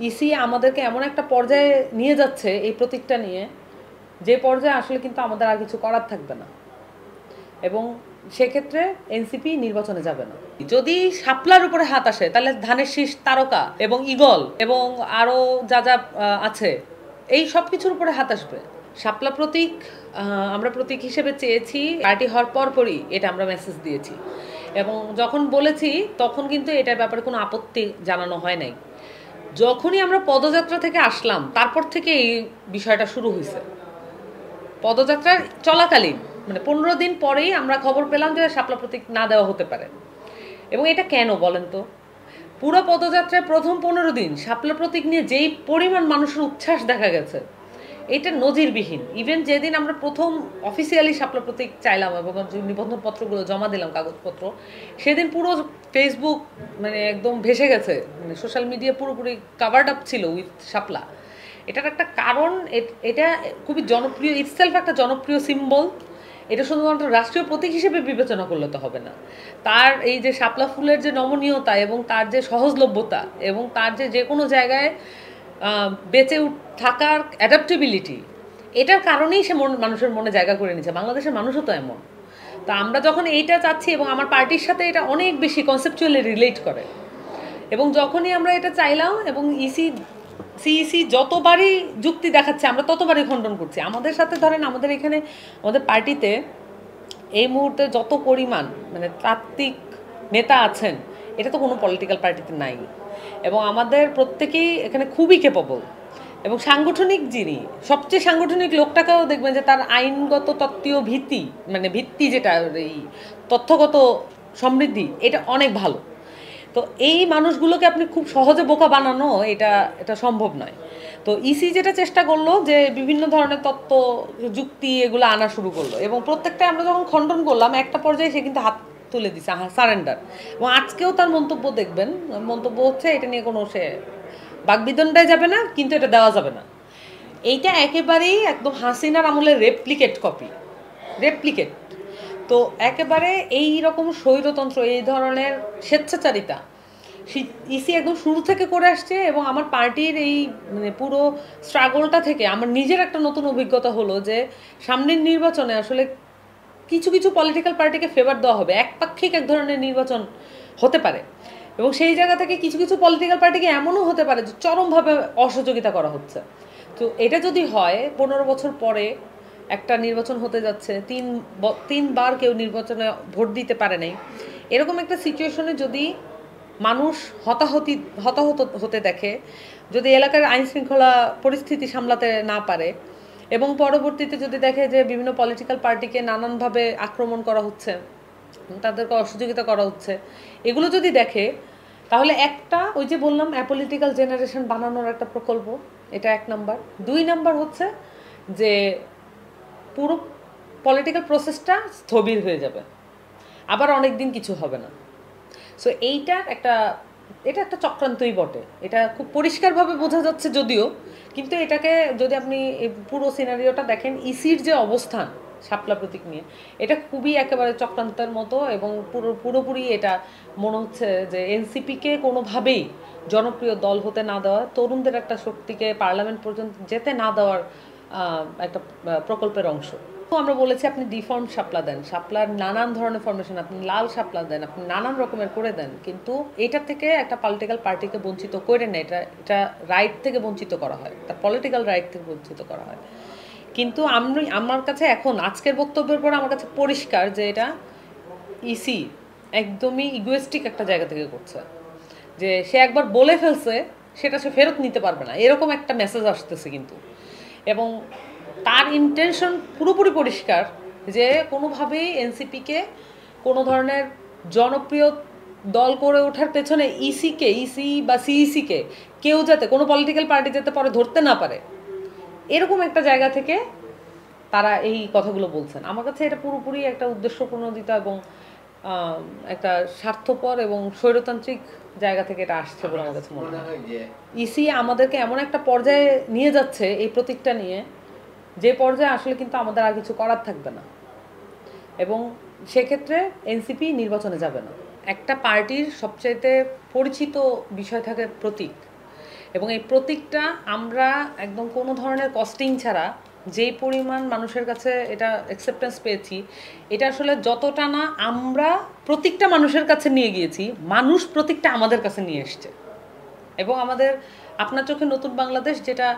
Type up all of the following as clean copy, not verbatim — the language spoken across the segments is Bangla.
ইসি আমাদেরকে এমন একটা পর্যায়ে নিয়ে যাচ্ছে এই প্রতীকটা নিয়ে, যে পর্যায়ে আসলে কিন্তু আমাদের আর কিছু করার থাকবে না, এবং সেক্ষেত্রে এনসিপি নির্বাচনে যাবে না। যদি শাপলার উপরে হাত আসে তাহলে ধানের শীষ, তারকা এবং ঈগল এবং আরও যা যা আছে, এই সব কিছুর উপরে হাত আসবে। শাপলা প্রতীক আমরা প্রতীক হিসেবে চেয়েছি, পার্টি হওয়ার পরপরই এটা আমরা মেসেজ দিয়েছি, এবং যখন বলেছি তখন কিন্তু এটার ব্যাপারে কোনো আপত্তি জানানো হয় নাই। যখনই আমরা পদযাত্রা থেকে আসলাম তারপর থেকে এই বিষয়টা শুরু হয়েছে। পদযাত্রার চলাকালীন মানে 15 দিন পরেই আমরা খবর পেলাম যে শাপলা প্রতীক না দেওয়া হতে পারে। এবং এটা কেন বলেন তো? পুরো পদযাত্রায় প্রথম 15 দিন শাপলা প্রতীক নিয়ে যেই পরিমাণ মানুষের উচ্ছ্বাস দেখা গেছে, এটা নজিরবিহীন। ইভেন যেদিন আমরা প্রথম অফিসিয়ালি শাপলা প্রতীক চাইলাম এবং নিবন্ধনপত্রগুলো জমা দিলাম, কাগজপত্র, সেদিন পুরো ফেসবুক মানে একদম ভেসে গেছে, মানে সোশ্যাল মিডিয়া পুরোপুরি কাভার্ড আপ ছিল উইথ শাপলা। এটার একটা কারণ, এটা খুবই জনপ্রিয়, ইটসেলফ একটা জনপ্রিয় সিম্বল। এটা শুধুমাত্র রাষ্ট্রীয় প্রতীক হিসেবে বিবেচনা করলে তো হবে না, তার এই যে শাপলা ফুলের যে নমনীয়তা এবং তার যে সহজলভ্যতা এবং তার যে কোনো জায়গায় বেঁচে থাকার অ্যাডাপ্টেবিলিটি, এটার কারণেই সে মানুষের মনে জায়গা করে নিচ্ছে। বাংলাদেশের মানুষও তো এমন। তা আমরা যখন এইটা চাচ্ছি, এবং আমার পার্টির সাথে এটা অনেক বেশি কনসেপচুয়ালি রিলেট করে, এবং যখনই আমরা এটা চাইলাম এবং সিইসি যতবারই যুক্তি দেখাচ্ছে আমরা ততবারই খণ্ডন করছি। আমাদের সাথে ধরেন আমাদের এখানে আমাদের পার্টিতে এই মুহূর্তে যত পরিমাণ মানে তাত্ত্বিক নেতা আছেন, এটা তো কোনো পলিটিক্যাল পার্টিতে নাই, এবং আমাদের প্রত্যেকেই এখানে খুবই ক্যাপেবল। এবং সাংগঠনিক যিনি সবচেয়ে সাংগঠনিক লোকটাকেও দেখবেন যে তার আইনগত তত্ত্বীয় ভিত্তি, মানে ভিত্তি যেটা এই তথ্যগত সমৃদ্ধি, এটা অনেক ভালো। তো এই মানুষগুলোকে আপনি খুব সহজে বোকা বানানো এটা সম্ভব নয়। তো ইসি যেটা চেষ্টা করলো যে বিভিন্ন ধরনের তত্ত্ব যুক্তি এগুলো আনা শুরু করলো, এবং প্রত্যেকটা আমরা যখন খণ্ডন করলাম একটা পর্যায়ে সে কিন্তু হাত তুলে দিছে, সারেন্ডার। এবং আজকেও তার মন্তব্য দেখবেন, মন্তব্য হচ্ছে এটা নিয়ে কোনো সে বাগবিদণ্ডায় যাবে না, কিন্তু এটা দেওয়া যাবে না। এইটা একেবারেই একদম হাসিনার আমলের রেপ্লিকেট। তো একেবারে এই রকম স্বৈরতন্ত্র, এই ধরনের স্বেচ্ছাচারিতা ইসি একদম শুরু থেকে করে আসছে। এবং আমার পার্টির এই মানে পুরো স্ট্রাগলটা থেকে আমার নিজের একটা নতুন অভিজ্ঞতা হলো যে সামনের নির্বাচনে আসলে কিছু কিছু পলিটিক্যাল পার্টিকে ফেভার দেওয়া হবে, একপাক্ষিক এক ধরনের নির্বাচন হতে পারে, এবং সেই জায়গা থেকে কিছু কিছু পলিটিক্যাল পার্টিকে এমনও হতে পারে যে চরমভাবে অসহযোগিতা করা হচ্ছে। তো এটা যদি হয় 15 বছর পরে একটা নির্বাচন হতে যাচ্ছে, তিনবার কেউ নির্বাচনে ভোট দিতে পারে নাই, এরকম একটা সিচুয়েশনে যদি মানুষ হতাহত হতে দেখে, যদি এলাকার আইন শৃঙ্খলা পরিস্থিতি সামলাতে না পারে, এবং পরবর্তীতে যদি দেখে যে বিভিন্ন পলিটিক্যাল পার্টিকে নানানভাবে আক্রমণ করা হচ্ছে, তাদেরকে অসহযোগিতা করা হচ্ছে, এগুলো যদি দেখে, তাহলে একটা ওই যে বললাম অ্যাপলিটিক্যাল জেনারেশন বানানোর একটা প্রকল্প, এটা 1 নাম্বার। 2 নাম্বার হচ্ছে যে পুরো পলিটিক্যাল প্রসেসটা স্থবির হয়ে যাবে, আবার অনেক দিন কিছু হবে না। সো এটা একটা চক্রান্তই বটে, এটা খুব পরিষ্কারভাবে বোঝা যাচ্ছে যদিও, কিন্তু এটাকে যদি আপনি এই পুরো সিনারিওটা দেখেন, ইসির যে অবস্থান শাপলা প্রতীক নিয়ে, এটা খুবই একেবারে চক্রান্তের মতো, এবং পুরোপুরি এটা মনে হচ্ছে যে এনসিপিকে কোনোভাবেই জনপ্রিয় দল হতে না দেওয়া, তরুণদের একটা শক্তিকে পার্লামেন্ট পর্যন্ত যেতে না দেওয়ার একটা প্রকল্পের অংশ। আমরা বলেছি আপনি ডিফর্ম শাপলা দেন, শাপলার নানান ধরনের ফরমেশন, আপনি লাল শাপলা দেন, আপনি নানান রকমের করে দেন, কিন্তু এটা থেকে একটা পলিটিক্যাল পার্টিকে বঞ্চিত করে না, এটা রাইট থেকে বঞ্চিত করা হয়, তার পলিটিক্যাল রাইট থেকে বঞ্চিত করা হয়। কিন্তু আমার কাছে এখন আজকের বক্তব্যের পর আমার কাছে পরিষ্কার যে এটা ইসি একদমই ইগোয়েস্টিক একটা জায়গা থেকে করছে, যে সে একবার বলে ফেলছে সেটা সে ফেরত নিতে পারবে না, এরকম একটা মেসেজ আসতেছে কিন্তু। এবং তার ইন্টেনশন পুরোপুরি পরিষ্কার যে কোনোভাবেই এনসিপিকে কোনো ধরনের জনপ্রিয় দল করে ওঠার পেছনে ইসি বা সিইসিকে কেউ যাতে, কোনো পলিটিক্যাল পার্টি যাতে পরে ধরতে না পারে, এরকম একটা জায়গা থেকে তারা এই কথাগুলো বলছেন। আমার কাছে এটা পুরোপুরি একটা উদ্দেশ্যপ্রণোদিত এবং একটা স্বার্থপর এবং স্বৈরতান্ত্রিক জায়গা থেকে এটা আসছে বলে আমার কাছে মনে হয়। ইসি আমাদেরকে এমন একটা পর্যায়ে নিয়ে যাচ্ছে এই প্রতীকটা নিয়ে, যে পর্যায়ে আসলে কিন্তু আমাদের আর কিছু করার থাকবে না, এবং সেক্ষেত্রে এনসিপি নির্বাচনে যাবে না। একটা পার্টির সবচাইতে পরিচিত বিষয় থাকে প্রতীক, এবং এই প্রতীকটা আমরা একদম কোনো ধরনের কস্টিং ছাড়া যেই পরিমাণ মানুষের কাছে এটা অ্যাকসেপ্টেন্স পেয়েছি, এটা আসলে যতটা না আমরা প্রতীকটা মানুষের কাছে নিয়ে গিয়েছি, মানুষ প্রতীকটা আমাদের কাছে নিয়ে এসছে। এবং আমাদের আপনার চোখে নতুন বাংলাদেশ, যেটা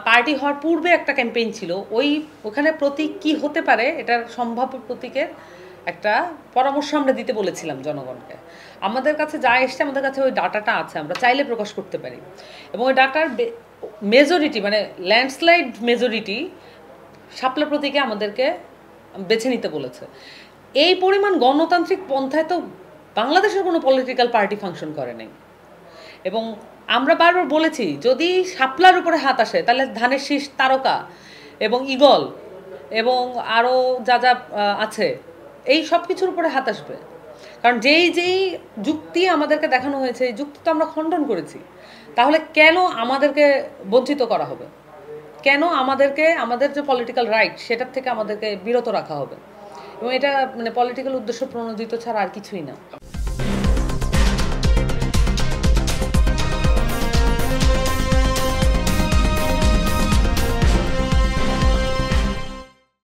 পার্টি হওয়ার পূর্বে একটা ক্যাম্পেইন ছিল, ওখানে প্রতীক কি হতে পারে এটার সম্ভাব্য প্রতীকের একটা পরামর্শ আমরা দিতে বলেছিলাম জনগণকে। আমাদের কাছে যা এসছে, আমাদের কাছে ওই ডাটাটা আছে, আমরা চাইলে প্রকাশ করতে পারি। এবং ওই ডাটার মেজরিটি, মানে ল্যান্ডস্লাইড মেজরিটি শাপলা প্রতীকে আমাদেরকে বেছে নিতে বলেছে। এই পরিমাণ গণতান্ত্রিক পন্থায় তো বাংলাদেশের কোনো পলিটিক্যাল পার্টি ফাংশন করে নাই। এবং আমরা বারবার বলেছি, যদি শাপলার উপরে হাত আসে তাহলে ধানের শীষ, তারকা এবং ঈগল এবং আরও যা যা আছে, এই সব কিছুর উপরে হাত আসবে। কারণ যেই যুক্তি আমাদেরকে দেখানো হয়েছে, এই যুক্তি তো আমরা খণ্ডন করেছি। তাহলে কেন আমাদেরকে বঞ্চিত করা হবে? কেন আমাদেরকে আমাদের যে পলিটিক্যাল রাইট সেটার থেকে আমাদেরকে বিরত রাখা হবে? এবং এটা মানে পলিটিক্যাল উদ্দেশ্য প্রণোদিত ছাড়া আর কিছুই না।